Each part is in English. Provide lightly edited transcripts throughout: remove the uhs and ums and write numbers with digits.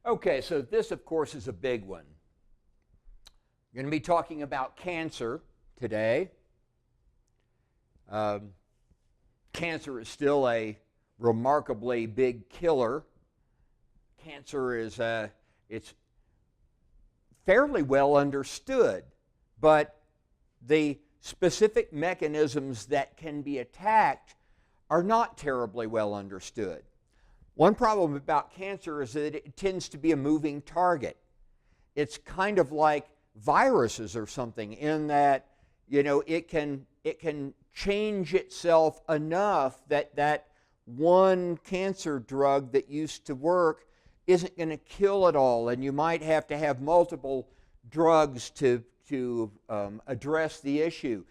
Okay, so this, of course, is a big one. We're going to be talking about cancer today. Cancer is still a remarkably big killer. Cancer is it's fairly well understood, but the specific mechanisms that can be attacked are not terribly well understood. One problem about cancer is that it tends to be a moving target. It's kind of like viruses or something in that, you know, it can change itself enough that that one cancer drug that used to work isn't going to kill it all, and you might have to have multiple drugs to address the issue.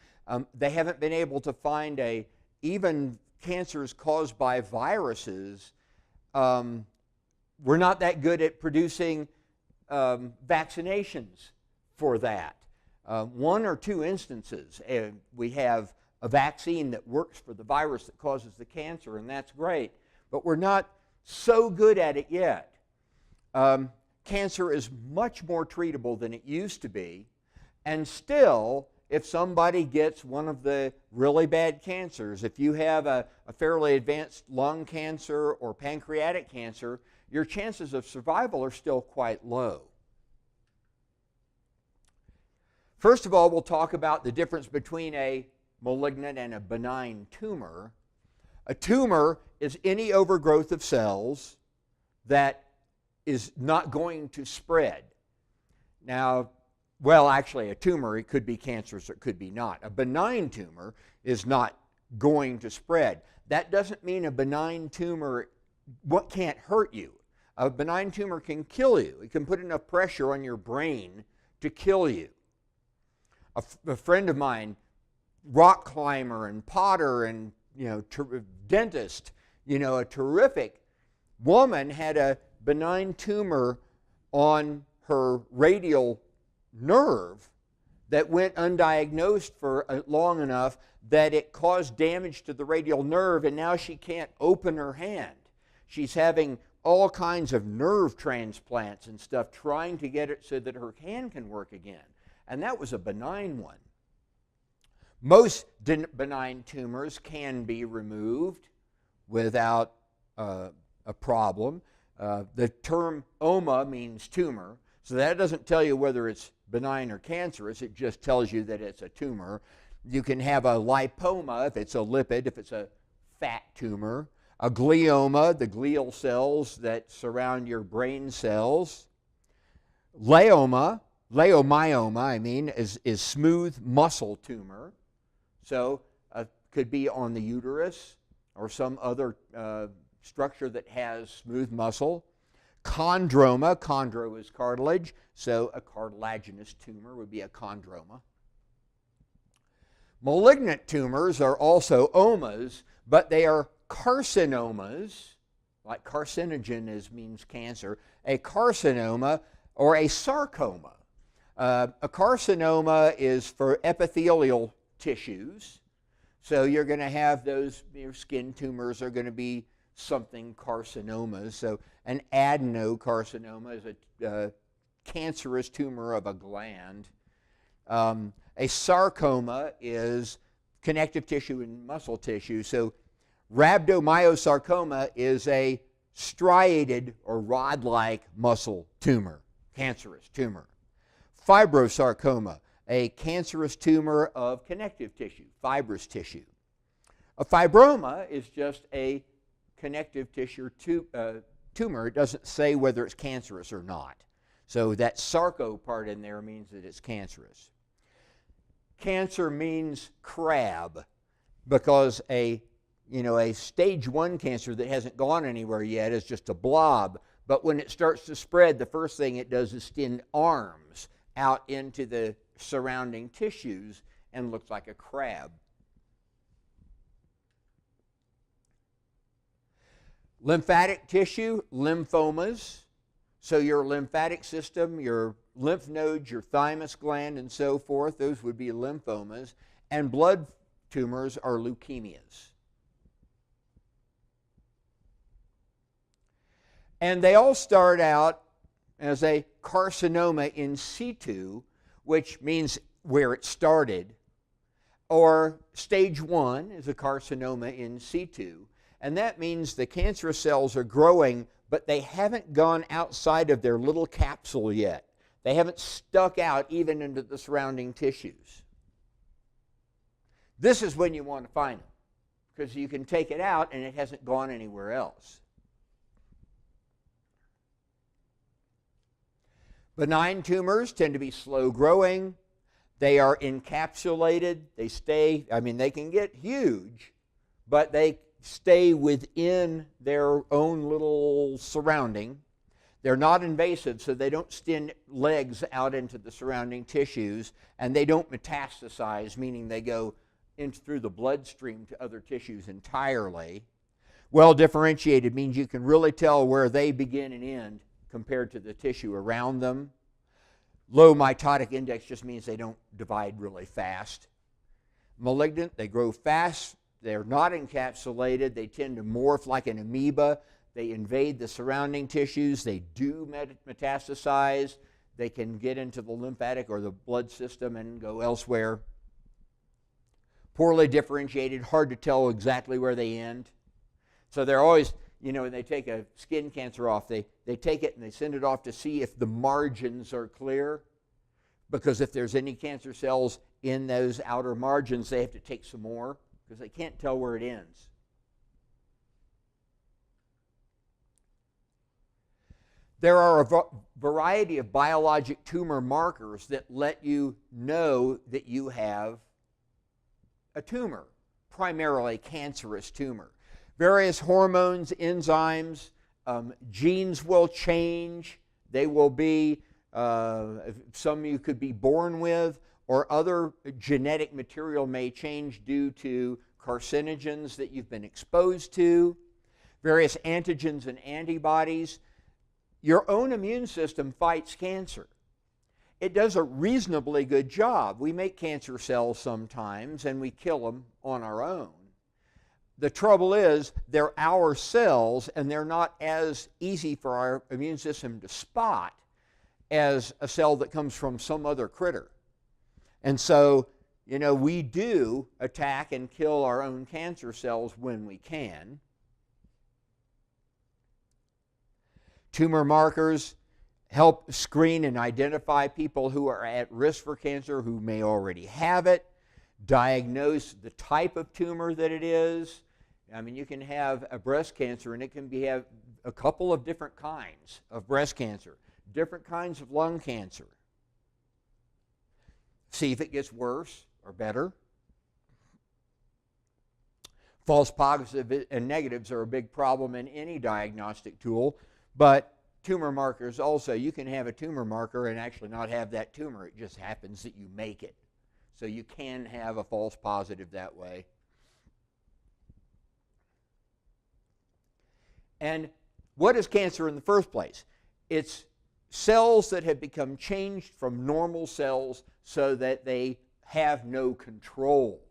They haven't been able to find even cancers caused by viruses. We're not that good at producing vaccinations for that. One or two instances, we have a vaccine that works for the virus that causes the cancer, and that's great, but we're not so good at it yet. Cancer is much more treatable than it used to be, and still, if somebody gets one of the really bad cancers, if you have a fairly advanced lung cancer or pancreatic cancer, your chances of survival are still quite low. First of all, we'll talk about the difference between a malignant and a benign tumor. A tumor is any overgrowth of cells that is not going to spread. Now, well, actually, a tumor, it could be cancerous or it could be not. A benign tumor is not going to spread. That doesn't mean a benign tumor can't hurt you. A benign tumor can kill you. It can put enough pressure on your brain to kill you. A friend of mine, rock climber and potter and dentist, a terrific woman, had a benign tumor on her radial nerve that went undiagnosed for long enough that it caused damage to the radial nerve, and now she can't open her hand. She's having all kinds of nerve transplants and stuff trying to get it so that her hand can work again. And that was a benign one. Most benign tumors can be removed without a problem. The term oma means tumor, so that doesn't tell you whether it's benign or cancerous. It just tells you that it's a tumor. You can have a lipoma if it's a lipid, if it's a fat tumor. A glioma, the glial cells that surround your brain cells. Leiomyoma, is smooth muscle tumor. So could be on the uterus or some other structure that has smooth muscle. Chondroma, chondro is cartilage, so a cartilaginous tumor would be a chondroma. Malignant tumors are also omas, but they are carcinomas, like carcinogen means cancer, a carcinoma or a sarcoma. A carcinoma is for epithelial tissues, so you're going to have those, your skin tumors are going to be something carcinomas. So an adenocarcinoma is a cancerous tumor of a gland. A sarcoma is connective tissue and muscle tissue. So rhabdomyosarcoma is a striated or rod-like muscle tumor, cancerous tumor. Fibrosarcoma, a cancerous tumor of connective tissue, fibrous tissue. A fibroma is just a connective tissue tumor. It doesn't say whether it's cancerous or not. So that sarco part in there means that it's cancerous. Cancer means crab, because a stage 1 cancer that hasn't gone anywhere yet is just a blob. But when it starts to spread, the first thing it does is extend arms out into the surrounding tissues and looks like a crab. Lymphatic tissue, lymphomas. So your lymphatic system, your lymph nodes, your thymus gland, and so forth, those would be lymphomas. And blood tumors are leukemias. And they all start out as a carcinoma in situ, which means where it started, or stage 1 is a carcinoma in situ. And that means the cancerous cells are growing, but they haven't gone outside of their little capsule yet. They haven't stuck out even into the surrounding tissues. This is when you want to find them, because you can take it out and it hasn't gone anywhere else. Benign tumors tend to be slow growing. They are encapsulated. They stay, they can get huge, but they stay within their own little surrounding. They're not invasive, so they don't extend legs out into the surrounding tissues, and they don't metastasize, meaning they go through the bloodstream to other tissues entirely. Well differentiated means you can really tell where they begin and end compared to the tissue around them. Low mitotic index just means they don't divide really fast. Malignant, they grow fast. They're not encapsulated. They tend to morph like an amoeba. They invade the surrounding tissues. They do metastasize. They can get into the lymphatic or the blood system and go elsewhere. Poorly differentiated, hard to tell exactly where they end. So they're always, when they take a skin cancer off, they take it and they send it off to see if the margins are clear. Because if there's any cancer cells in those outer margins, they have to take some more because they can't tell where it ends. There are a variety of biologic tumor markers that let you know that you have a tumor, primarily cancerous tumor. Various hormones, enzymes, genes will change. They will be, some you could be born with, or other genetic material may change due to carcinogens that you've been exposed to, various antigens and antibodies. Your own immune system fights cancer. It does a reasonably good job. We make cancer cells sometimes and we kill them on our own. The trouble is they're our cells and they're not as easy for our immune system to spot as a cell that comes from some other critter. And so, we do attack and kill our own cancer cells when we can. Tumor markers help screen and identify people who are at risk for cancer who may already have it, diagnose the type of tumor that it is. You can have a breast cancer and it can have a couple of different kinds of breast cancer, different kinds of lung cancer. See if it gets worse or better. False positives and negatives are a big problem in any diagnostic tool, but tumor markers also. You can have a tumor marker and actually not have that tumor. It just happens that you make it. So you can have a false positive that way. And what is cancer in the first place? It's cells that have become changed from normal cells so that they have no control.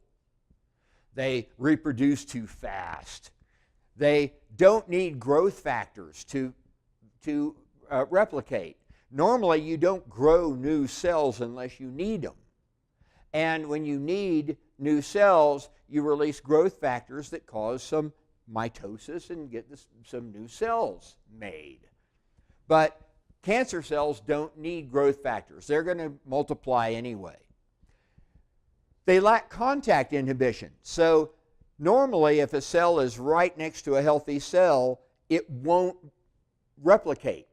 They reproduce too fast. They don't need growth factors to replicate. Normally, you don't grow new cells unless you need them. And when you need new cells, you release growth factors that cause some mitosis and get some new cells made. But cancer cells don't need growth factors. They're going to multiply anyway. They lack contact inhibition. So normally, if a cell is right next to a healthy cell, it won't replicate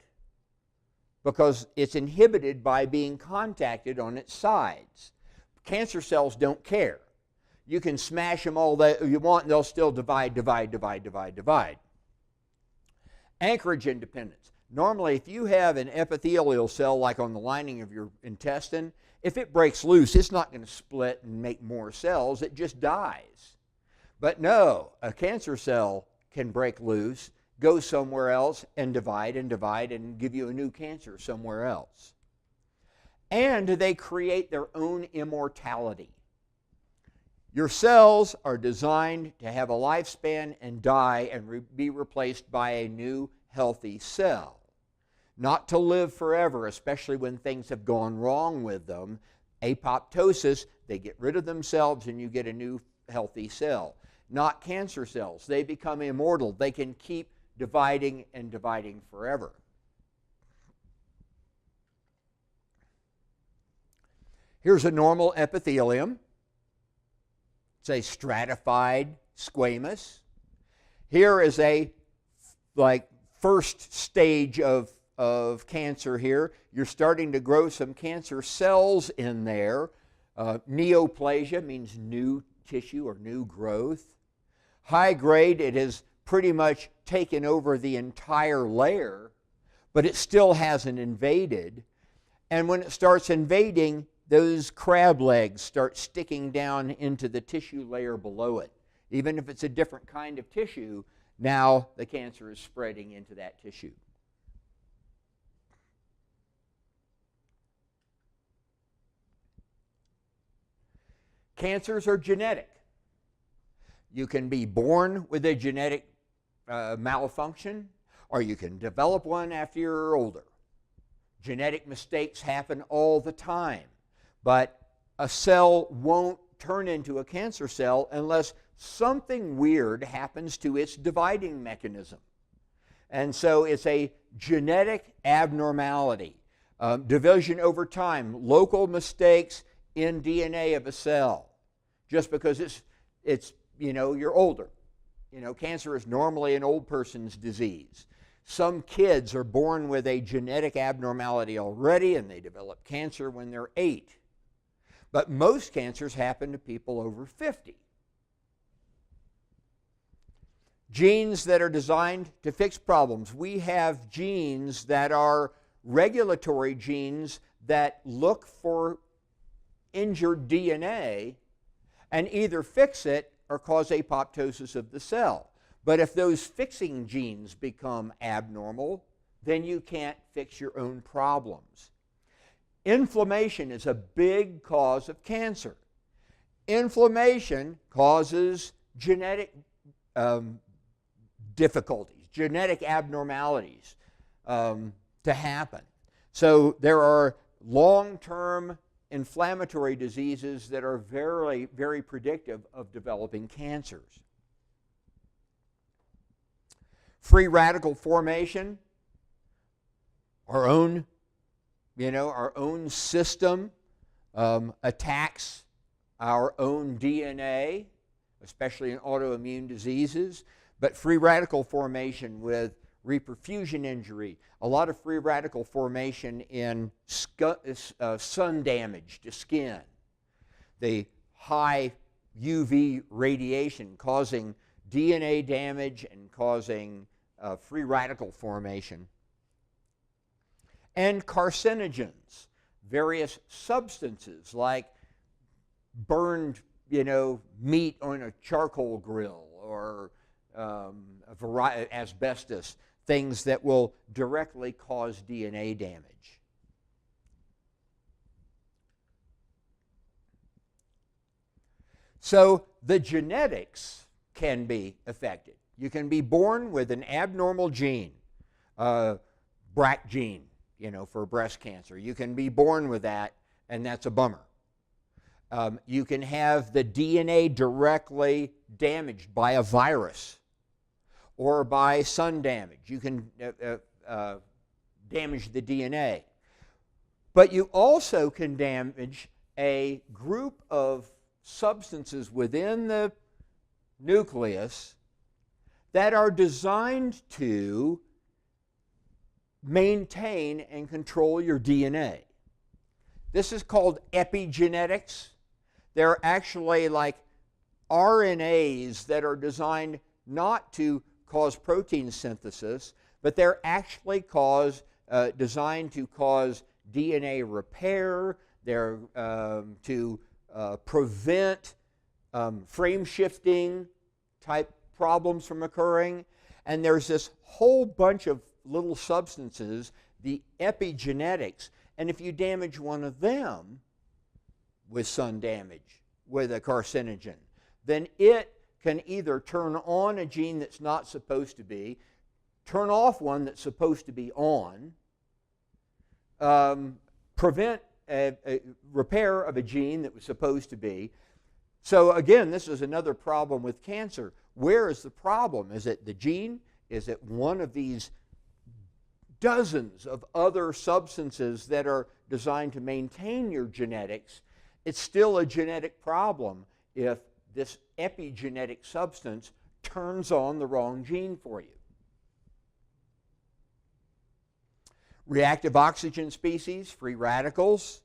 because it's inhibited by being contacted on its sides. Cancer cells don't care. You can smash them all that you want and they'll still divide. Anchorage independence. Normally, if you have an epithelial cell like on the lining of your intestine, if it breaks loose, it's not going to split and make more cells. It just dies. But no, a cancer cell can break loose, go somewhere else, and divide and give you a new cancer somewhere else. And they create their own immortality. Your cells are designed to have a lifespan and die and be replaced by a new healthy cell. not to live forever, especially when things have gone wrong with them. Apoptosis, they get rid of themselves and you get a new healthy cell. Not cancer cells. They become immortal. They can keep dividing and dividing forever. Here's a normal epithelium. It's a stratified squamous. Here is a first stage of cancer here. You're starting to grow some cancer cells in there. Neoplasia means new tissue or new growth. High grade, it has pretty much taken over the entire layer, but it still hasn't invaded. And when it starts invading, those crab legs start sticking down into the tissue layer below it. Even if it's a different kind of tissue, now the cancer is spreading into that tissue. Cancers are genetic. You can be born with a genetic malfunction, or you can develop one after you're older. Genetic mistakes happen all the time, but a cell won't turn into a cancer cell unless something weird happens to its dividing mechanism. And so it's a genetic abnormality. Division over time, local mistakes in DNA of a cell. Just because it's you're older. Cancer is normally an old person's disease. Some kids are born with a genetic abnormality already and they develop cancer when they're 8. But most cancers happen to people over 50. Genes that are designed to fix problems. We have genes that are regulatory genes that look for injured DNA and either fix it or cause apoptosis of the cell. But if those fixing genes become abnormal, then you can't fix your own problems. Inflammation is a big cause of cancer. Inflammation causes genetic difficulties, genetic abnormalities to happen. So there are long-term inflammatory diseases that are very, very predictive of developing cancers. Free radical formation, our own system attacks our own DNA, especially in autoimmune diseases, but free radical formation with reperfusion injury, a lot of free radical formation in sun damage to skin, the high UV radiation causing DNA damage and causing free radical formation, and carcinogens, various substances like burned meat on a charcoal grill or asbestos, things that will directly cause DNA damage. So the genetics can be affected. You can be born with an abnormal gene, BRCA gene, for breast cancer. You can be born with that, and that's a bummer. You can have the DNA directly damaged by a virus or by sun damage. You can damage the DNA. But you also can damage a group of substances within the nucleus that are designed to maintain and control your DNA. This is called epigenetics. They're actually like RNAs that are designed not to cause protein synthesis, but they're actually designed to cause DNA repair. They're to prevent frame shifting type problems from occurring. And there's this whole bunch of little substances, the epigenetics, and if you damage one of them with sun damage, with a carcinogen, then it can either turn on a gene that's not supposed to be, turn off one that's supposed to be on, prevent a repair of a gene that was supposed to be. So again, this is another problem with cancer. Where is the problem? Is it the gene? Is it one of these dozens of other substances that are designed to maintain your genetics? It's still a genetic problem if this epigenetic substance turns on the wrong gene for you. Reactive oxygen species, free radicals,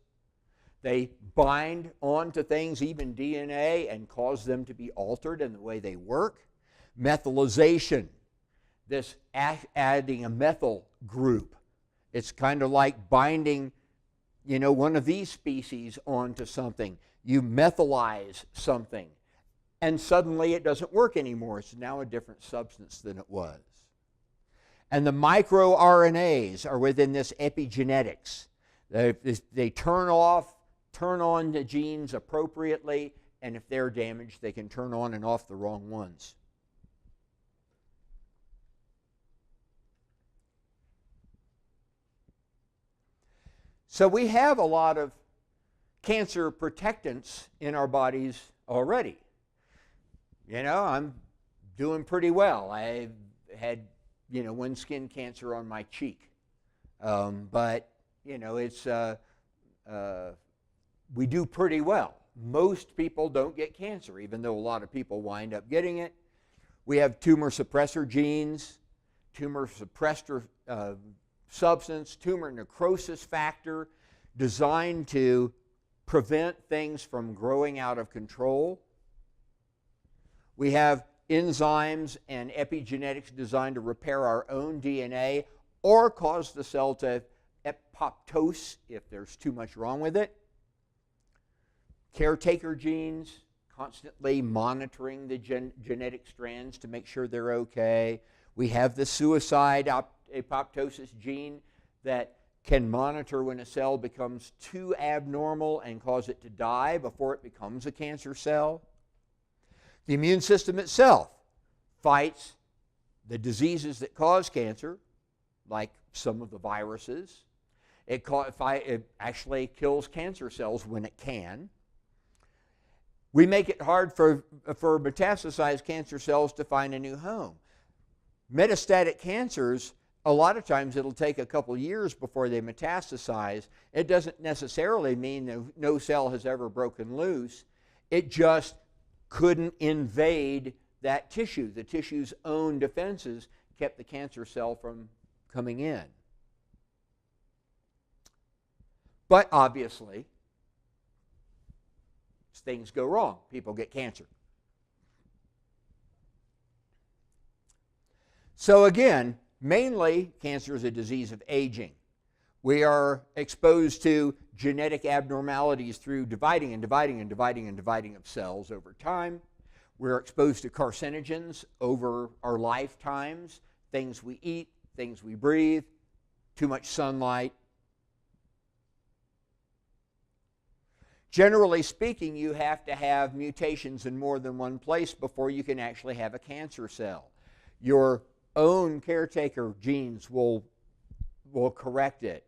they bind onto things, even DNA, and cause them to be altered in the way they work. Methylization, this adding a methyl group. It's kind of like binding, one of these species onto something. You methylize something, and suddenly it doesn't work anymore. It's now a different substance than it was. And the microRNAs are within this epigenetics. They turn on the genes appropriately, and if they're damaged, they can turn on and off the wrong ones. So we have a lot of cancer protectants in our bodies already. I'm doing pretty well. I had, one skin cancer on my cheek. But, we do pretty well. Most people don't get cancer, even though a lot of people wind up getting it. We have tumor suppressor genes, tumor suppressor substance, tumor necrosis factor, designed to prevent things from growing out of control. We have enzymes and epigenetics designed to repair our own DNA or cause the cell to apoptose if there's too much wrong with it. Caretaker genes, constantly monitoring the genetic strands to make sure they're okay. We have the suicide apoptosis gene that can monitor when a cell becomes too abnormal and cause it to die before it becomes a cancer cell. The immune system itself fights the diseases that cause cancer, like some of the viruses. It actually kills cancer cells when it can. We make it hard for metastasized cancer cells to find a new home. Metastatic cancers, a lot of times it'll take a couple years before they metastasize. It doesn't necessarily mean no cell has ever broken loose. It just couldn't invade that tissue. The tissue's own defenses kept the cancer cell from coming in. But obviously, things go wrong. People get cancer. So again, mainly cancer is a disease of aging. We are exposed to genetic abnormalities through dividing of cells over time. We're exposed to carcinogens over our lifetimes, things we eat, things we breathe, too much sunlight. Generally speaking, you have to have mutations in more than one place before you can actually have a cancer cell. Your own caretaker genes will correct it.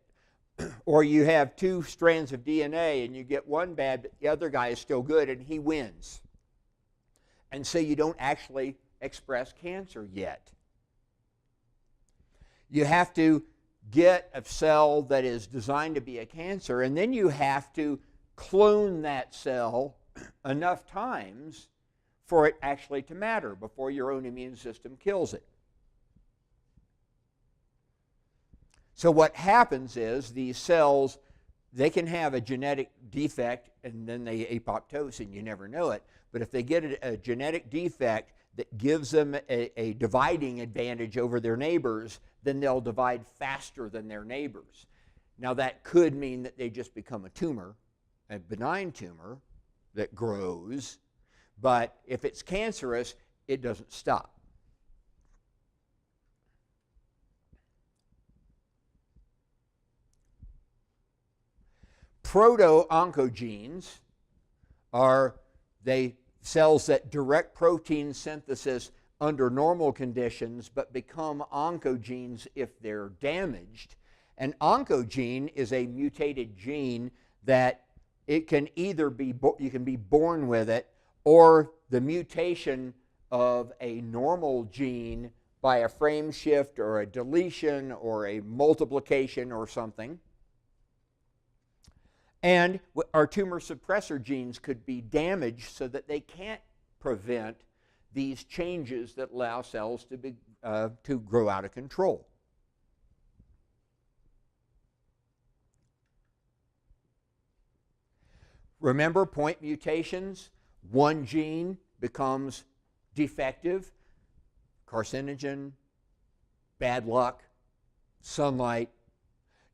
Or you have two strands of DNA and you get one bad, but the other guy is still good and he wins. And so you don't actually express cancer yet. You have to get a cell that is designed to be a cancer, and then you have to clone that cell enough times for it actually to matter before your own immune system kills it. So what happens is these cells, they can have a genetic defect and then they apoptose and you never know it. But if they get a genetic defect that gives them a dividing advantage over their neighbors, then they'll divide faster than their neighbors. Now that could mean that they just become a tumor, a benign tumor that grows, but if it's cancerous, it doesn't stop. Proto-oncogenes are cells that direct protein synthesis under normal conditions but become oncogenes if they're damaged. An oncogene is a mutated gene that it can either be, you can be born with it, or the mutation of a normal gene by a frame shift or a deletion or a multiplication or something. And our tumor suppressor genes could be damaged so that they can't prevent these changes that allow cells to grow out of control. Remember point mutations? One gene becomes defective, carcinogen, bad luck, sunlight.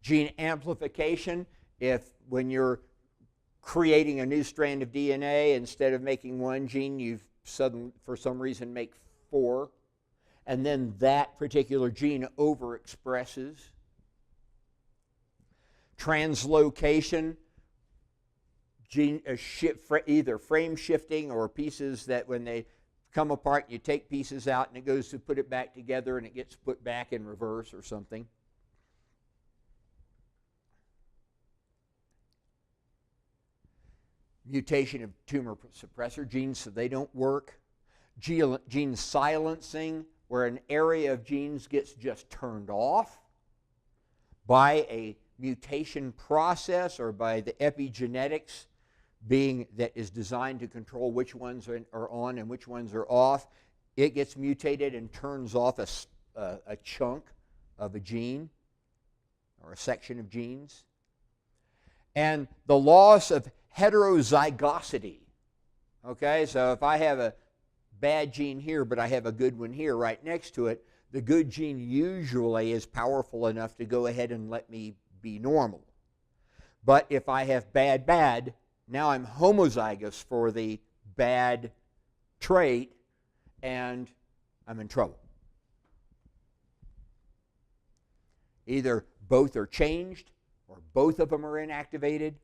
Gene amplification, if when you're creating a new strand of DNA, instead of making one gene, you suddenly, for some reason, make 4, and then that particular gene overexpresses. Translocation, gene either frame shifting or pieces that when they come apart, you take pieces out and it goes to put it back together and it gets put back in reverse or something. Mutation of tumor suppressor genes so they don't work. Gene silencing, where an area of genes gets just turned off by a mutation process or by the epigenetics being that is designed to control which ones are on and which ones are off. It gets mutated and turns off a chunk of a gene or a section of genes. And the loss of heterozygosity. Okay, so if I have a bad gene here, but I have a good one here right next to it, the good gene usually is powerful enough to go ahead and let me be normal. But if I have bad, now I'm homozygous for the bad trait, and I'm in trouble. Either both are changed, or both of them are inactivated.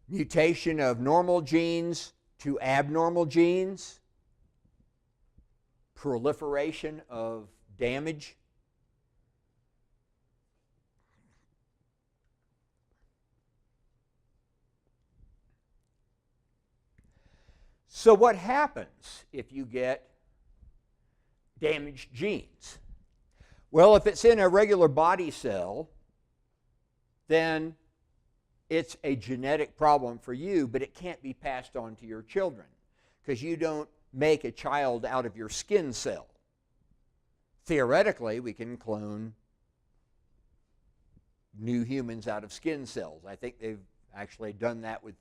Mutation of normal genes to abnormal genes. Proliferation of damage. So what happens if you get damaged genes? Well, if it's in a regular body cell, then it's a genetic problem for you, but it can't be passed on to your children because you don't make a child out of your skin cell. Theoretically, we can clone new humans out of skin cells. I think they've actually done that with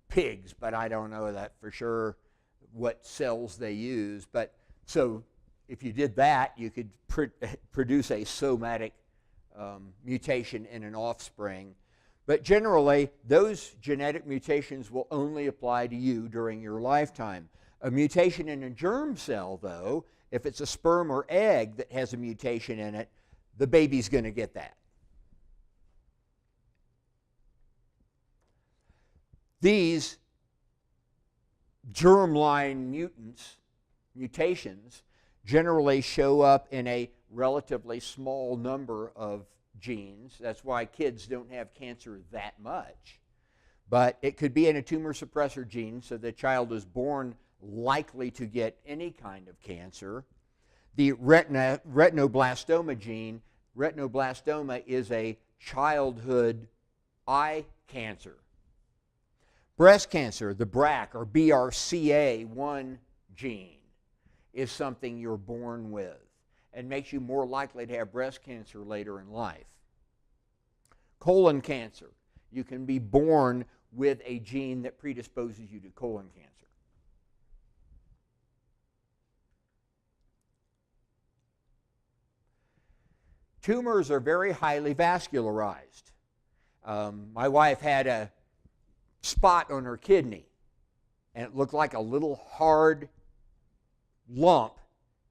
pigs, but I don't know that for sure what cells they use. But so if you did that, you could produce a somatic mutation in an offspring. But generally, those genetic mutations will only apply to you during your lifetime. A mutation in a germ cell, though, if it's a sperm or egg that has a mutation in it, the baby's going to get that. These germline mutations generally show up in a relatively small number of genes. That's why kids don't have cancer that much. But it could be in a tumor suppressor gene, so the child is born likely to get any kind of cancer. The retinoblastoma gene, retinoblastoma is a childhood eye cancer. Breast cancer, the BRCA or BRCA1 gene, is something you're born with and makes you more likely to have breast cancer later in life. Colon cancer, you can be born with a gene that predisposes you to colon cancer. Tumors are very highly vascularized. My wife had a spot on her kidney, and it looked like a little hard lump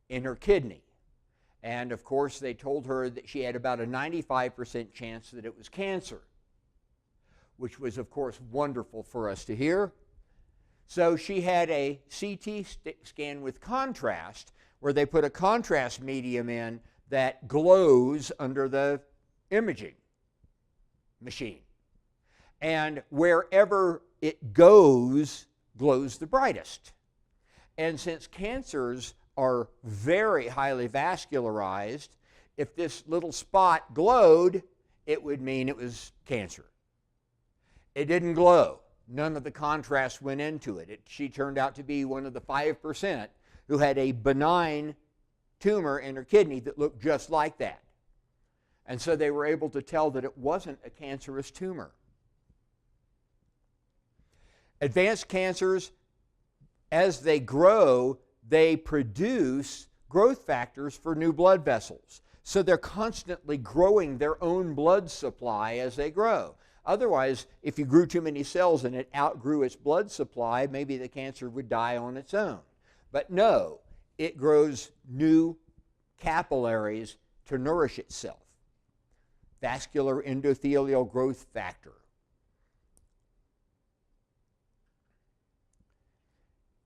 in her kidney. And of course, they told her that she had about a 95% chance that it was cancer, which was, of course, wonderful for us to hear. So she had a CT scan with contrast where they put a contrast medium in that glows under the imaging machine. And wherever it goes, glows the brightest. And since cancers are very highly vascularized, if this little spot glowed, it would mean it was cancer. It didn't glow. None of the contrast went into it. She turned out to be one of the 5% who had a benign tumor in her kidney that looked just like that. And so they were able to tell that it wasn't a cancerous tumor. Advanced cancers, as they grow, they produce growth factors for new blood vessels. So they're constantly growing their own blood supply as they grow. Otherwise, if you grew too many cells and it outgrew its blood supply, maybe the cancer would die on its own. But no, it grows new capillaries to nourish itself. Vascular endothelial growth factor.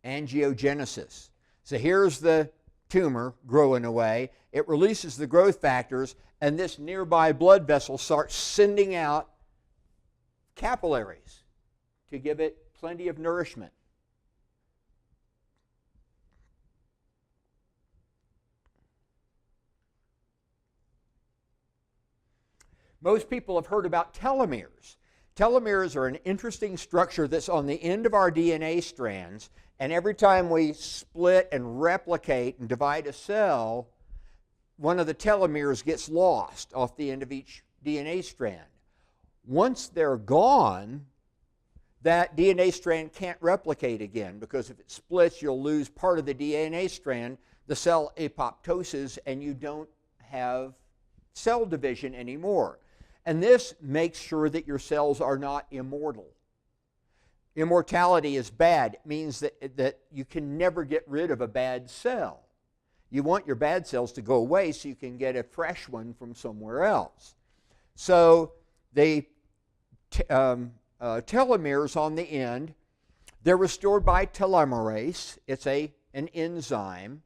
Angiogenesis. So here's the tumor growing away. It releases the growth factors, and this nearby blood vessel starts sending out capillaries to give it plenty of nourishment. Most people have heard about telomeres. Telomeres are an interesting structure that's on the end of our DNA strands, and every time we split and replicate and divide a cell, one of the telomeres gets lost off the end of each DNA strand. Once they're gone, that DNA strand can't replicate again, because if it splits, you'll lose part of the DNA strand, the cell apoptoses, and you don't have cell division anymore. And this makes sure that your cells are not immortal. Immortality is bad. It means that you can never get rid of a bad cell. You want your bad cells to go away so you can get a fresh one from somewhere else. So the telomeres on the end, they're restored by telomerase. It's an enzyme.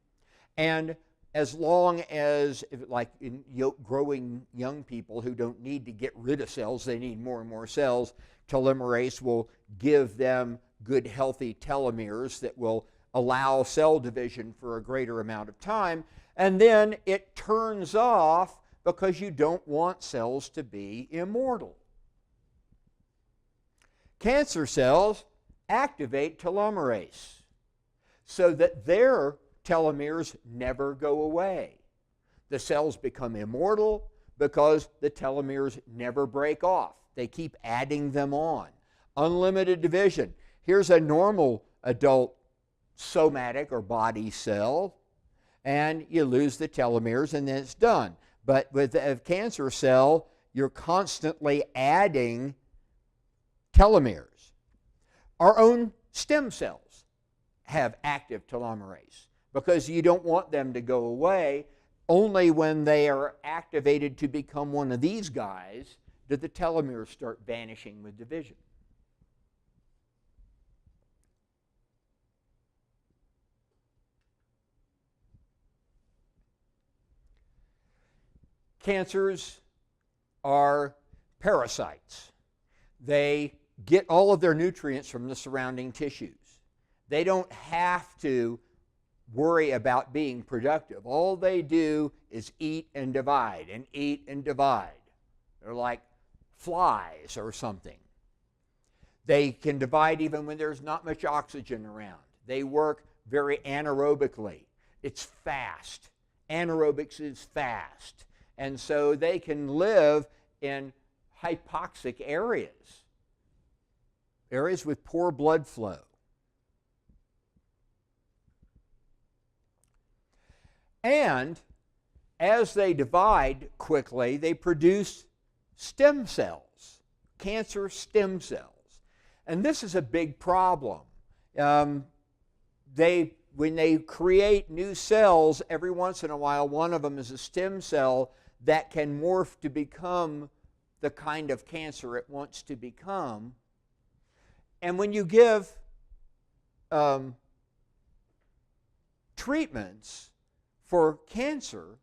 And as long as, like in growing young people who don't need to get rid of cells, they need more and more cells, telomerase will give them good, healthy telomeres that will allow cell division for a greater amount of time. And then it turns off because you don't want cells to be immortal. Cancer cells activate telomerase so that their telomeres never go away. The cells become immortal because the telomeres never break off. They keep adding them on. Unlimited division. Here's a normal adult somatic or body cell, and you lose the telomeres and then it's done. But with a cancer cell, you're constantly adding telomeres. Our own stem cells have active telomerase because you don't want them to go away. Only when they are activated to become one of these guys do the telomeres start vanishing with division. Cancers are parasites. They get all of their nutrients from the surrounding tissues. They don't have to worry about being productive. All they do is eat and divide and eat and divide. They're like flies or something. They can divide even when there's not much oxygen around. They work very anaerobically. It's fast. Anaerobics is fast. And so they can live in hypoxic areas, areas with poor blood flow. And as they divide quickly, they produce stem cells, cancer stem cells. And this is a big problem. When they create new cells, every once in a while, one of them is a stem cell that can morph to become the kind of cancer it wants to become. And when you give treatments, for cancer,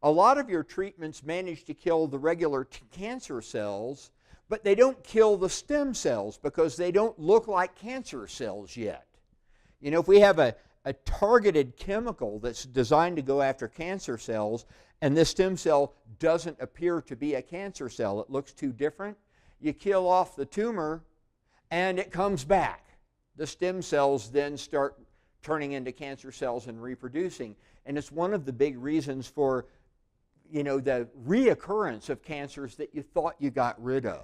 a lot of your treatments manage to kill the regular cancer cells, but they don't kill the stem cells because they don't look like cancer cells yet. You know, if we have a targeted chemical that's designed to go after cancer cells, and this stem cell doesn't appear to be a cancer cell, it looks too different, you kill off the tumor and it comes back. The stem cells then start turning into cancer cells and reproducing. And it's one of the big reasons for, you know, the reoccurrence of cancers that you thought you got rid of.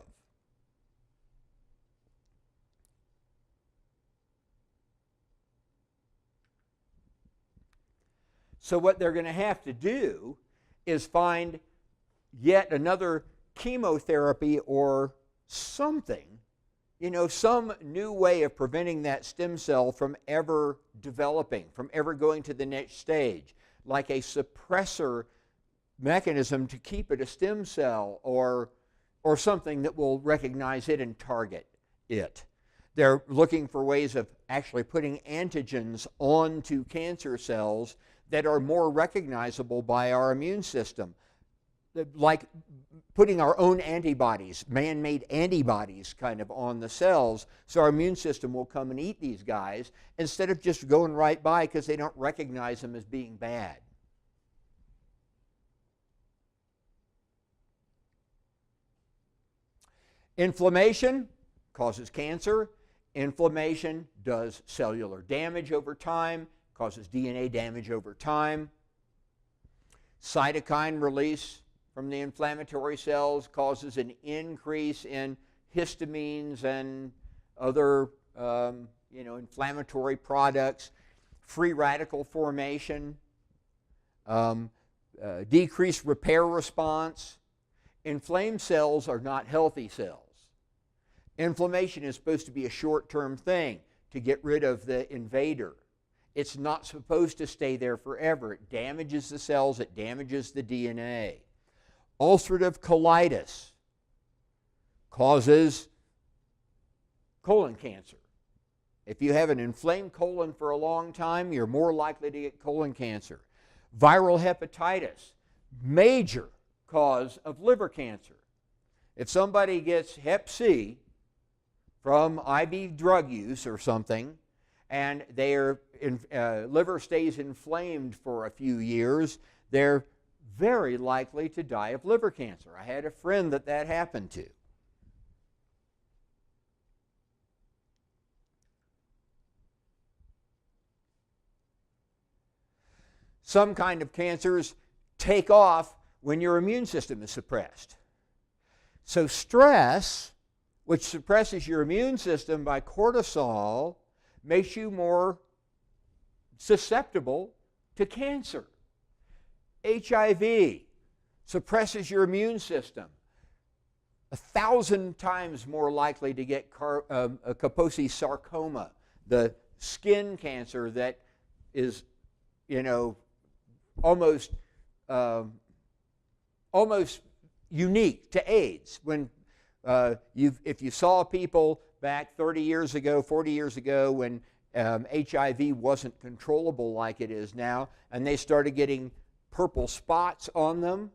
So what they're going to have to do is find yet another chemotherapy or something, you know, some new way of preventing that stem cell from ever developing, from ever going to the next stage, like a suppressor mechanism to keep it a stem cell, or something that will recognize it and target it. They're looking for ways of actually putting antigens onto cancer cells that are more recognizable by our immune system, like putting our own antibodies, man-made antibodies kind of on the cells, so our immune system will come and eat these guys instead of just going right by because they don't recognize them as being bad. Inflammation causes cancer. Inflammation does cellular damage over time, causes DNA damage over time. Cytokine release from the inflammatory cells causes an increase in histamines and other inflammatory products. Free radical formation, decreased repair response. Inflamed cells are not healthy cells. Inflammation is supposed to be a short-term thing to get rid of the invader. It's not supposed to stay there forever. It damages the cells, it damages the DNA. Ulcerative colitis causes colon cancer. If you have an inflamed colon for a long time, you're more likely to get colon cancer. Viral hepatitis, major cause of liver cancer. If somebody gets hep C from IV drug use or something, and their liver stays inflamed for a few years, they're very likely to die of liver cancer. I had a friend that happened to. Some kind of cancers take off when your immune system is suppressed. So stress, which suppresses your immune system by cortisol, makes you more susceptible to cancer. HIV suppresses your immune system. 1,000 times more likely to get Kaposi sarcoma, the skin cancer that is, almost unique to AIDS. When if you saw people back 30 years ago, 40 years ago, when HIV wasn't controllable like it is now, and they started getting purple spots on them,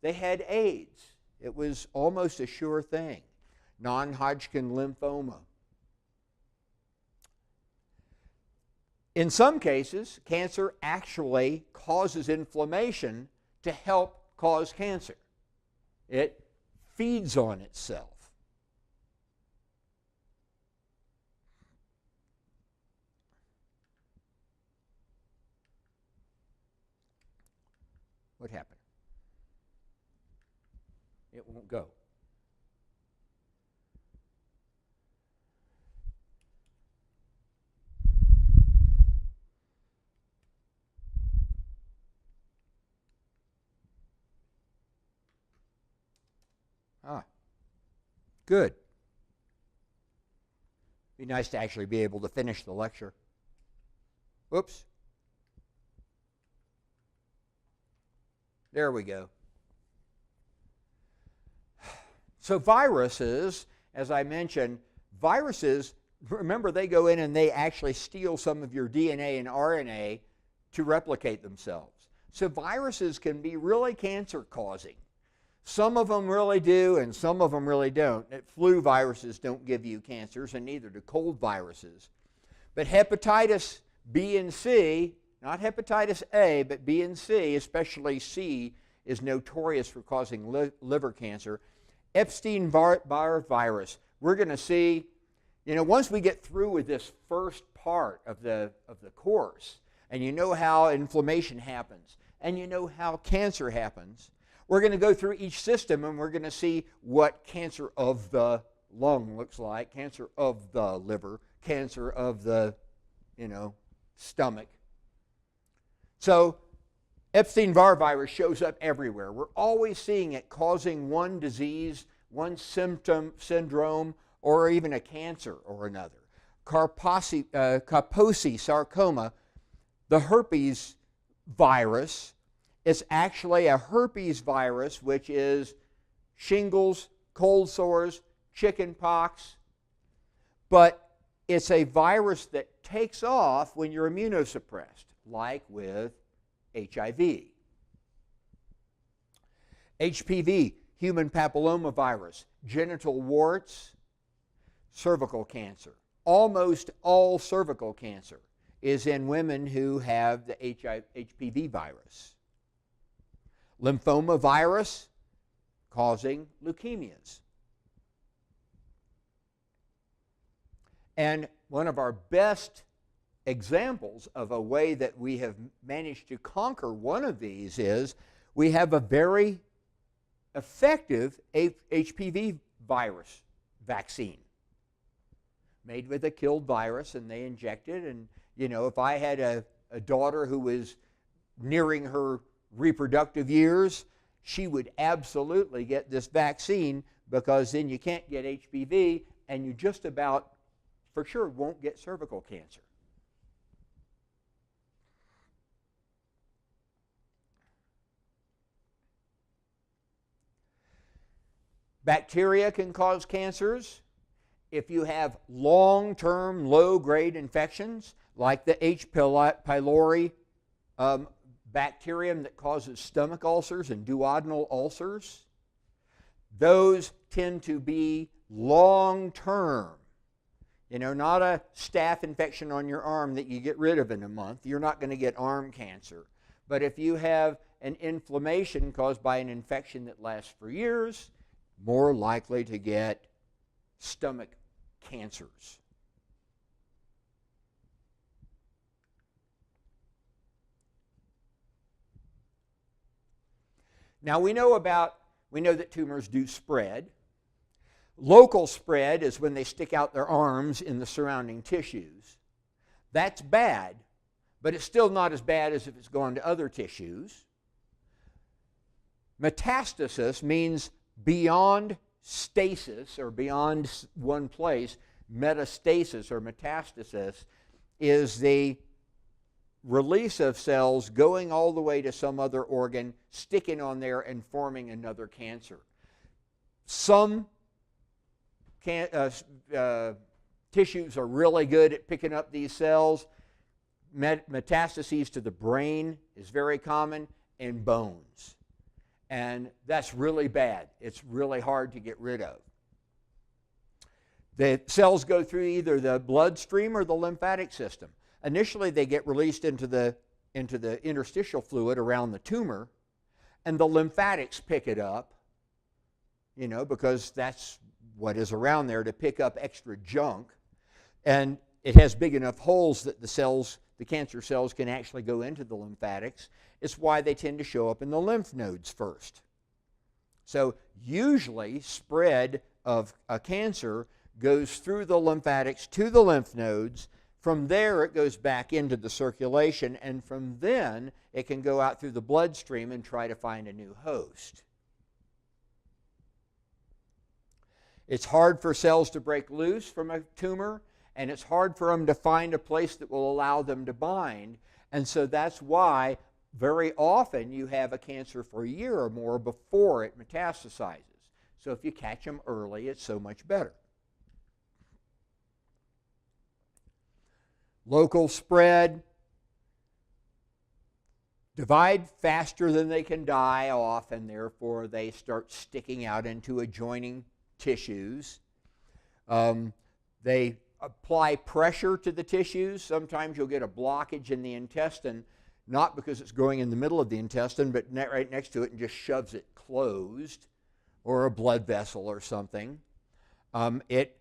they had AIDS. It was almost a sure thing. Non-Hodgkin lymphoma. In some cases, cancer actually causes inflammation to help cause cancer. It feeds on itself. What happened? It won't go. Good. Be nice to actually be able to finish the lecture. Oops. There we go. So viruses, as I mentioned, viruses, remember, they go in and they actually steal some of your DNA and RNA to replicate themselves. So viruses can be really cancer-causing. Some of them really do, and some of them really don't. Flu viruses don't give you cancers, and neither do cold viruses. But hepatitis B and C, not hepatitis A, but B and C, especially C, is notorious for causing liver cancer. Epstein-Barr virus, we're going to see, once we get through with this first part of the course, and you know how inflammation happens, and you know how cancer happens, we're going to go through each system, and we're going to see what cancer of the lung looks like, cancer of the liver, cancer of the, stomach. So Epstein-Barr virus shows up everywhere. We're always seeing it causing one disease, one syndrome, or even a cancer or another. Kaposi sarcoma, the herpes virus, is actually a herpes virus, which is shingles, cold sores, chicken pox, but it's a virus that takes off when you're immunosuppressed, like with HIV. HPV, human papillomavirus, genital warts, cervical cancer. Almost all cervical cancer is in women who have the HPV virus. Lymphoma virus causing leukemias. And one of our best examples of a way that we have managed to conquer one of these is we have a very effective HPV virus vaccine made with a killed virus, and they inject it. And, if I had a daughter who was nearing her reproductive years, she would absolutely get this vaccine, because then you can't get HPV, and you just about for sure won't get cervical cancer. Bacteria can cause cancers. If you have long-term, low-grade infections, like the H. pylori bacterium that causes stomach ulcers and duodenal ulcers, those tend to be long-term. Not a staph infection on your arm that you get rid of in a month. You're not going to get arm cancer. But if you have an inflammation caused by an infection that lasts for years, more likely to get stomach cancers. Now we know that tumors do spread. Local spread is when they stick out their arms in the surrounding tissues. That's bad, but it's still not as bad as if it's gone to other tissues. Metastasis means beyond stasis, or beyond one place. Metastasis or metastasis is the release of cells going all the way to some other organ, sticking on there and forming another cancer. Some tissues are really good at picking up these cells. Metastases to the brain is very common, and bones. And that's really bad. It's really hard to get rid of. The cells go through either the bloodstream or the lymphatic system. Initially, they get released into the interstitial fluid around the tumor, and the lymphatics pick it up, because that's what is around there, to pick up extra junk. And it has big enough holes that the cancer cells can actually go into the lymphatics. It's why they tend to show up in the lymph nodes first. So usually spread of a cancer goes through the lymphatics to the lymph nodes. From there it goes back into the circulation, and from then it can go out through the bloodstream and try to find a new host. It's hard for cells to break loose from a tumor, and it's hard for them to find a place that will allow them to bind. And so that's why very often you have a cancer for a year or more before it metastasizes. So if you catch them early, it's so much better. Local spread. divide faster than they can die off, and therefore they start sticking out into adjoining tissues. They apply pressure to the tissues. Sometimes you'll get a blockage in the intestine, not because it's growing in the middle of the intestine, but right next to it and just shoves it closed, or a blood vessel or something. It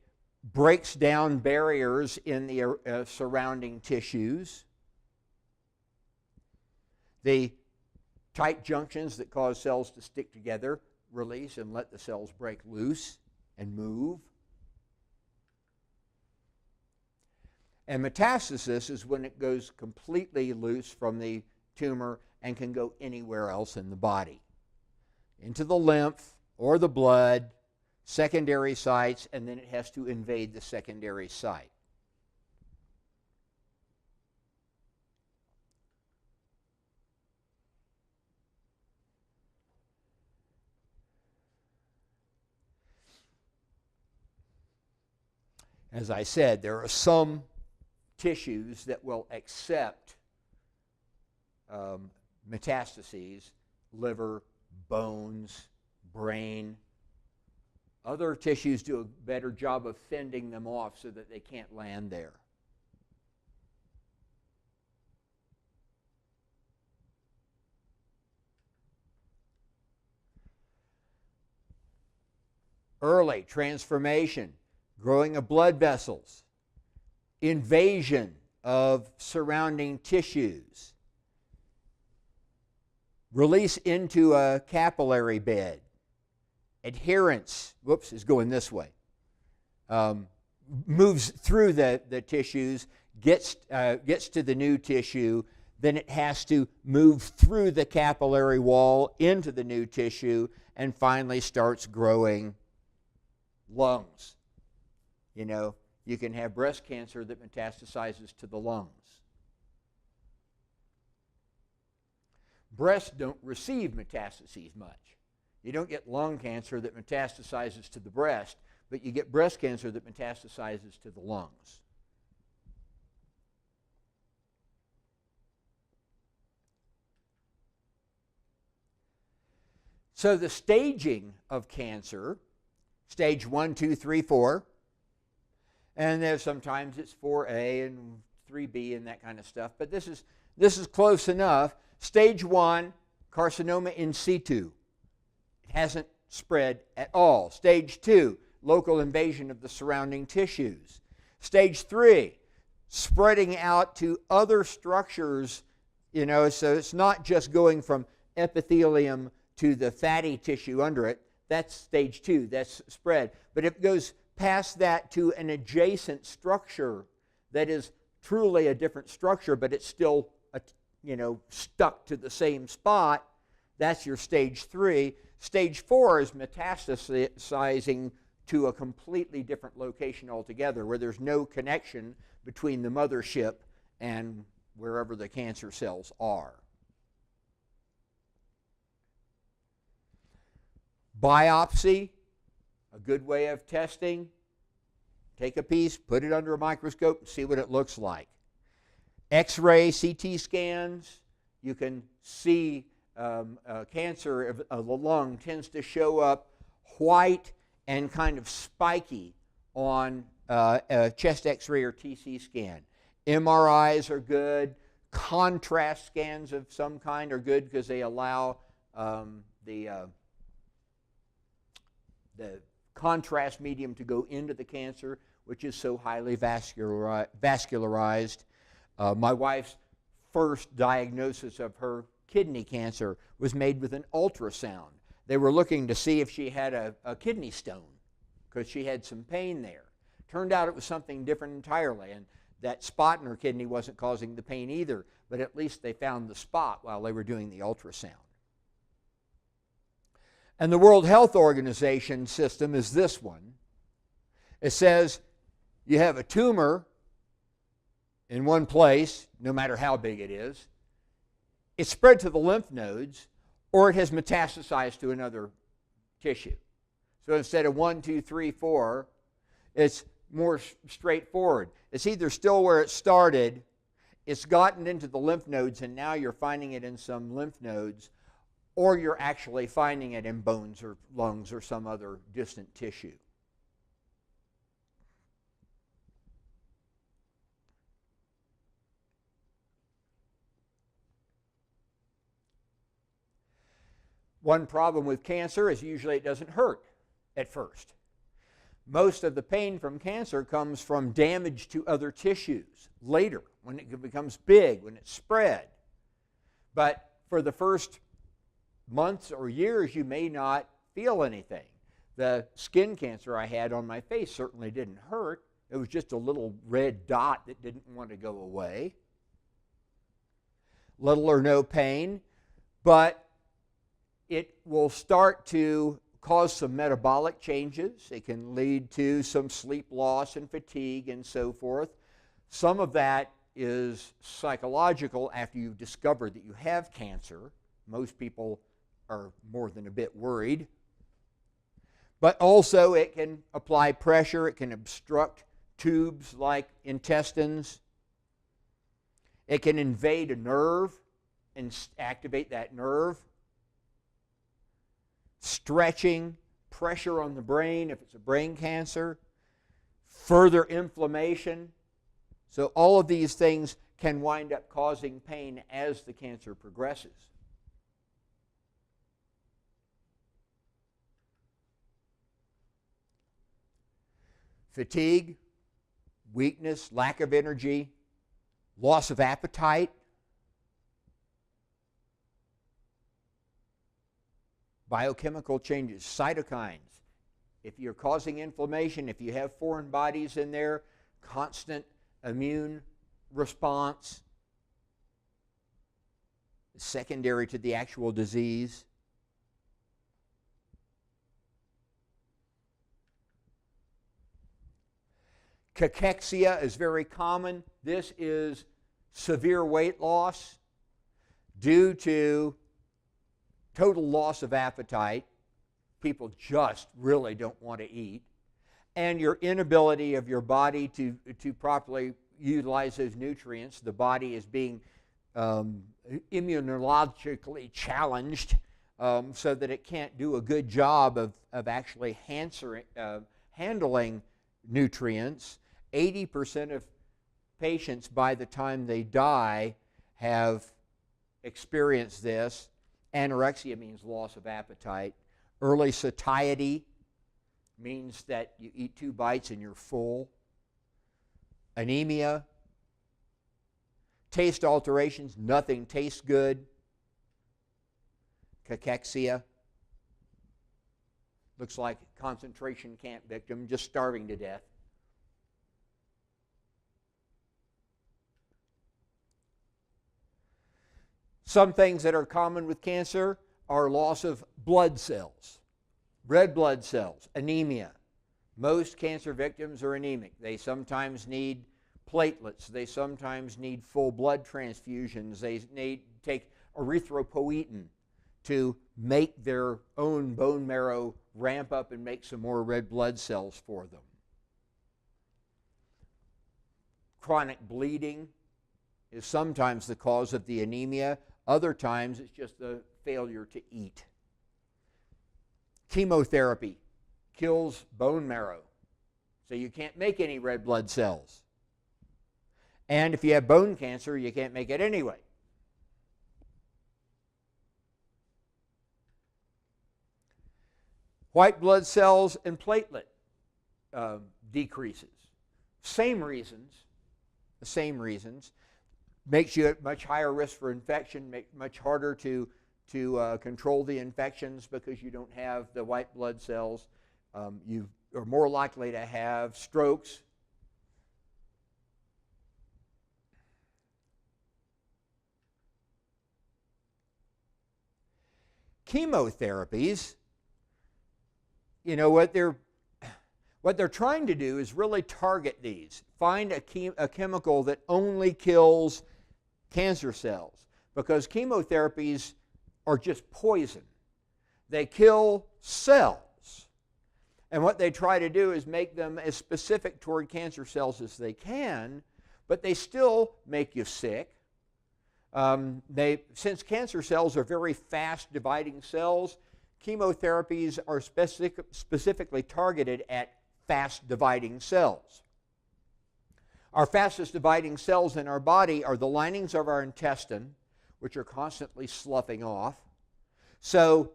breaks down barriers in the surrounding tissues. The tight junctions that cause cells to stick together release and let the cells break loose and move. And metastasis is when it goes completely loose from the tumor and can go anywhere else in the body. Into the lymph or the blood, secondary sites, and then it has to invade the secondary site. As I said, there are some tissues that will accept metastases: liver, bones, brain. Other tissues do a better job of fending them off so that they can't land there. Early transformation, growing of blood vessels, invasion of surrounding tissues, release into a capillary bed, adherence, is going this way, moves through the tissues, gets to the new tissue, then it has to move through the capillary wall into the new tissue, and finally starts growing lungs. You know, you can have breast cancer that metastasizes to the lungs. Breasts don't receive metastases much. You don't get lung cancer that metastasizes to the breast, but you get breast cancer that metastasizes to the lungs. So the staging of cancer, stage 1, 2, 3, 4, and there's sometimes it's 4A and 3B and that kind of stuff, but this is close enough. Stage 1, carcinoma in situ. It hasn't spread at all. Stage 2, local invasion of the surrounding tissues. Stage 3, spreading out to other structures, you know, so it's not just going from epithelium to the fatty tissue under it. That's stage 2, that's spread. But if it goes past that to an adjacent structure that is truly a different structure, but it's still stuck to the same spot, that's your stage 3. Stage 4 is metastasizing to a completely different location altogether, where there's no connection between the mothership and wherever the cancer cells are. Biopsy, a good way of testing. Take a piece, put it under a microscope, and see what it looks like. X-ray, CT scans, you can see cancer of the lung tends to show up white and kind of spiky on a chest X-ray or TC scan. MRIs are good. Contrast scans of some kind are good because they allow the contrast medium to go into the cancer, which is so highly vascularized. My wife's first diagnosis of her kidney cancer was made with an ultrasound. They were looking to see if she had a kidney stone because she had some pain there. Turned out it was something different entirely, and that spot in her kidney wasn't causing the pain either, but at least they found the spot while they were doing the ultrasound. And the World Health Organization system is this one. It says you have a tumor in one place, no matter how big it is. It's spread to the lymph nodes, or it has metastasized to another tissue. So instead of 1, 2, 3, 4, it's more straightforward. It's either still where it started, it's gotten into the lymph nodes and now you're finding it in some lymph nodes, or you're actually finding it in bones or lungs or some other distant tissue. One problem with cancer is usually it doesn't hurt at first. Most of the pain from cancer comes from damage to other tissues later, when it becomes big, when it's spread. But for the first months or years, you may not feel anything. The skin cancer I had on my face certainly didn't hurt. It was just a little red dot that didn't want to go away. Little or no pain, but it will start to cause some metabolic changes. It can lead to some sleep loss and fatigue and so forth. Some of that is psychological after you've discovered that you have cancer. Most people are more than a bit worried. But also it can apply pressure. It can obstruct tubes like intestines. It can invade a nerve and activate that nerve. Stretching, pressure on the brain if it's a brain cancer, further inflammation. So all of these things can wind up causing pain as the cancer progresses. Fatigue, weakness, lack of energy, loss of appetite, biochemical changes, cytokines. If you're causing inflammation, if you have foreign bodies in there, constant immune response, secondary to the actual disease. Cachexia is very common. This is severe weight loss due to total loss of appetite. People just really don't want to eat. And your inability of your body to properly utilize those nutrients. The body is being immunologically challenged so that it can't do a good job of actually handling nutrients. 80% of patients by the time they die have experienced this. Anorexia means loss of appetite. Early satiety means that you eat 2 bites and you're full. Anemia. Taste alterations, nothing tastes good. Cachexia. Looks like a concentration camp victim just starving to death. Some things that are common with cancer are loss of blood cells, red blood cells, anemia. Most cancer victims are anemic. They sometimes need platelets. They sometimes need full blood transfusions. They need to take erythropoietin to make their own bone marrow ramp up and make some more red blood cells for them. Chronic bleeding is sometimes the cause of the anemia. Other times it's just the failure to eat. Chemotherapy kills bone marrow, so you can't make any red blood cells. And if you have bone cancer, you can't make it anyway. White blood cells and platelet decreases. Same reasons. Makes you at much higher risk for infection, much harder to control the infections because you don't have the white blood cells. You are more likely to have strokes. Chemotherapies, you know, what they're trying to do is really target these. Find a chemical that only kills cancer cells, because chemotherapies are just poison. They kill cells. And what they try to do is make them as specific toward cancer cells as they can, but they still make you sick. Since cancer cells are very fast dividing cells, chemotherapies are specifically targeted at fast dividing cells. Our fastest dividing cells in our body are the linings of our intestine, which are constantly sloughing off. So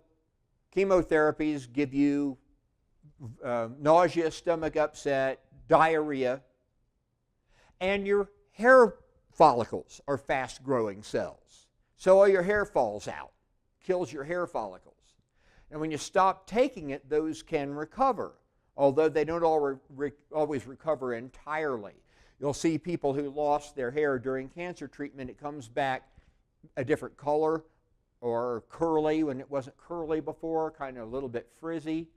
chemotherapies give you nausea, stomach upset, diarrhea, and your hair follicles are fast-growing cells. So all your hair falls out, kills your hair follicles. And when you stop taking it, those can recover, although they don't always recover entirely. You'll see people who lost their hair during cancer treatment, it comes back a different color or curly when it wasn't curly before, kind of a little bit frizzy.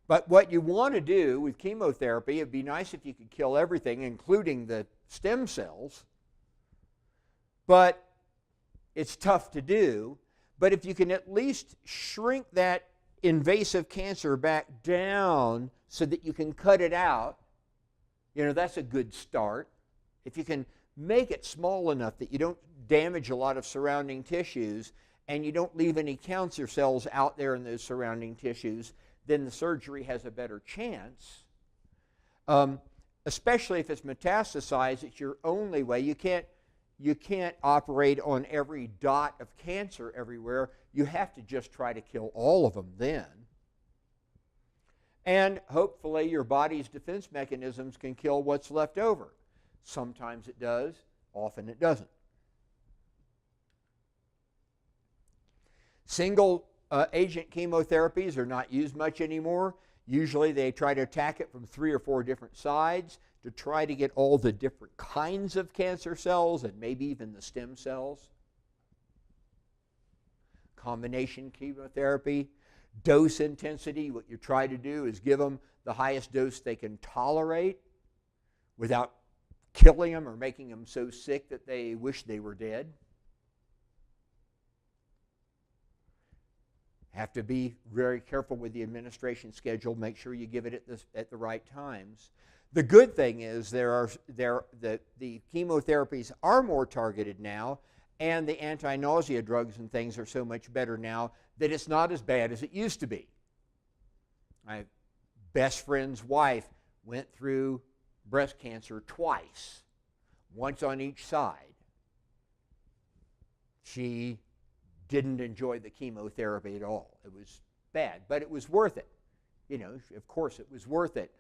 But what you want to do with chemotherapy, it'd be nice if you could kill everything, including the stem cells, but it's tough to do. But if you can at least shrink that invasive cancer back down so that you can cut it out, that's a good start. If you can make it small enough that you don't damage a lot of surrounding tissues and you don't leave any cancer cells out there in those surrounding tissues, then the surgery has a better chance. Especially if it's metastasized, it's your only way. You can't operate on every dot of cancer everywhere. You have to just try to kill all of them then. And hopefully your body's defense mechanisms can kill what's left over. Sometimes it does, often it doesn't. Single agent chemotherapies are not used much anymore. Usually they try to attack it from 3 or 4 different sides to try to get all the different kinds of cancer cells and maybe even the stem cells. Combination chemotherapy, dose intensity, what you try to do is give them the highest dose they can tolerate without killing them or making them so sick that they wish they were dead. Have to be very careful with the administration schedule. Make sure you give it at the right times. The good thing is the chemotherapies are more targeted now, and the anti-nausea drugs and things are so much better now that it's not as bad as it used to be. My best friend's wife went through breast cancer twice, once on each side. She didn't enjoy the chemotherapy at all. It was bad, but it was worth it. Of course it was worth it.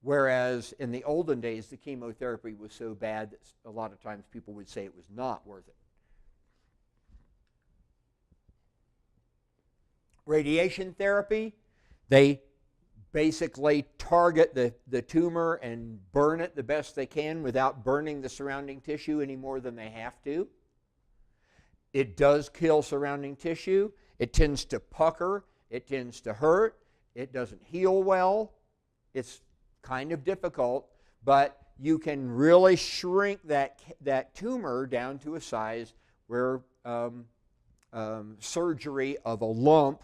Whereas in the olden days, the chemotherapy was so bad that a lot of times people would say it was not worth it. Radiation therapy, they basically target the tumor and burn it the best they can without burning the surrounding tissue any more than they have to. It does kill surrounding tissue. It tends to pucker. It tends to hurt. It doesn't heal well. It's kind of difficult, but you can really shrink that tumor down to a size where surgery of a lump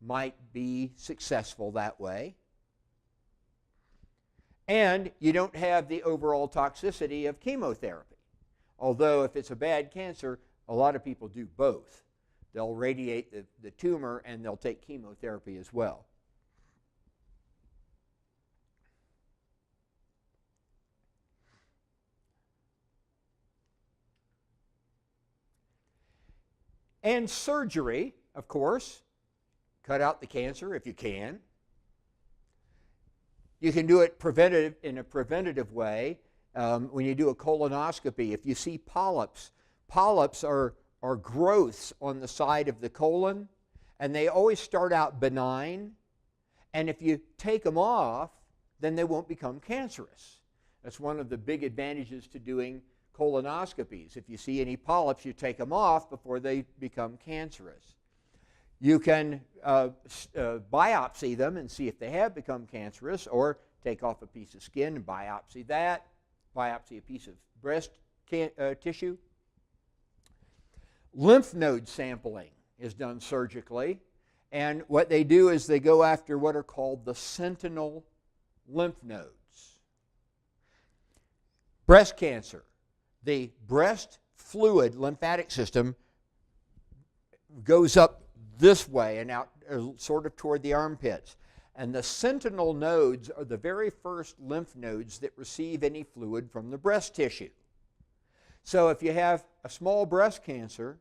might be successful that way. And you don't have the overall toxicity of chemotherapy. Although if it's a bad cancer, a lot of people do both. They'll radiate the tumor and they'll take chemotherapy as well. And surgery, of course, cut out the cancer if you can. You can do it in a preventative way. When you do a colonoscopy, if you see polyps, polyps are growths on the side of the colon, and they always start out benign. And if you take them off, then they won't become cancerous. That's one of the big advantages to doing colonoscopies. If you see any polyps, you take them off before they become cancerous. You can biopsy them and see if they have become cancerous, or take off a piece of skin and biopsy that, biopsy a piece of breast tissue. Lymph node sampling is done surgically, and what they do is they go after what are called the sentinel lymph nodes. Breast cancer. The breast fluid lymphatic system goes up this way and out sort of toward the armpits. And the sentinel nodes are the very first lymph nodes that receive any fluid from the breast tissue. So if you have a small breast cancer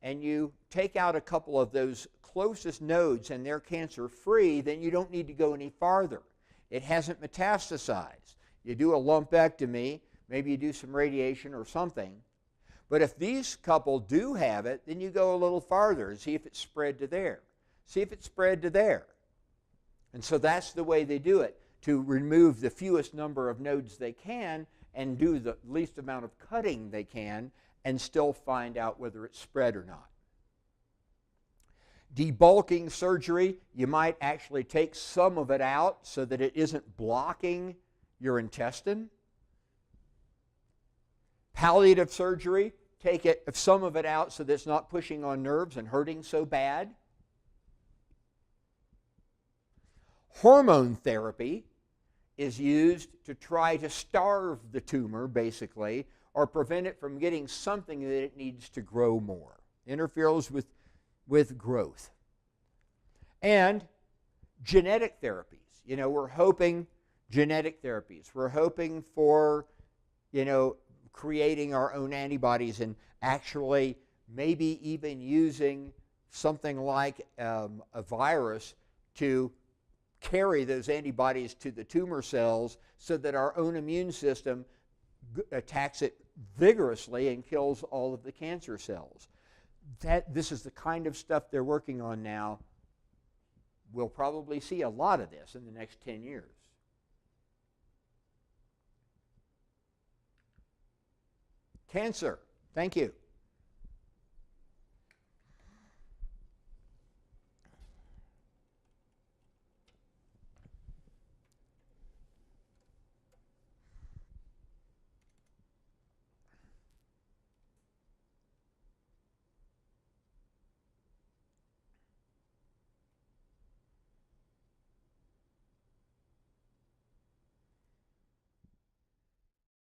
and you take out a couple of those closest nodes and they're cancer-free, then you don't need to go any farther. It hasn't metastasized. You do a lumpectomy, maybe you do some radiation or something. But if these couple do have it, then you go a little farther and see if it's spread to there. See if it's spread to there. And so that's the way they do it, to remove the fewest number of nodes they can and do the least amount of cutting they can and still find out whether it's spread or not. Debulking surgery, you might actually take some of it out so that it isn't blocking your intestine. Palliative surgery, take some of it out so that it's not pushing on nerves and hurting so bad. Hormone therapy is used to try to starve the tumor, basically, or prevent it from getting something that it needs to grow more. Interferes with growth. And genetic therapies. You know, we're hoping genetic therapies. We're hoping for, creating our own antibodies and actually maybe even using something like a virus to carry those antibodies to the tumor cells so that our own immune system attacks it vigorously and kills all of the cancer cells. This is the kind of stuff they're working on now. We'll probably see a lot of this in the next 10 years. Cancer. Thank you.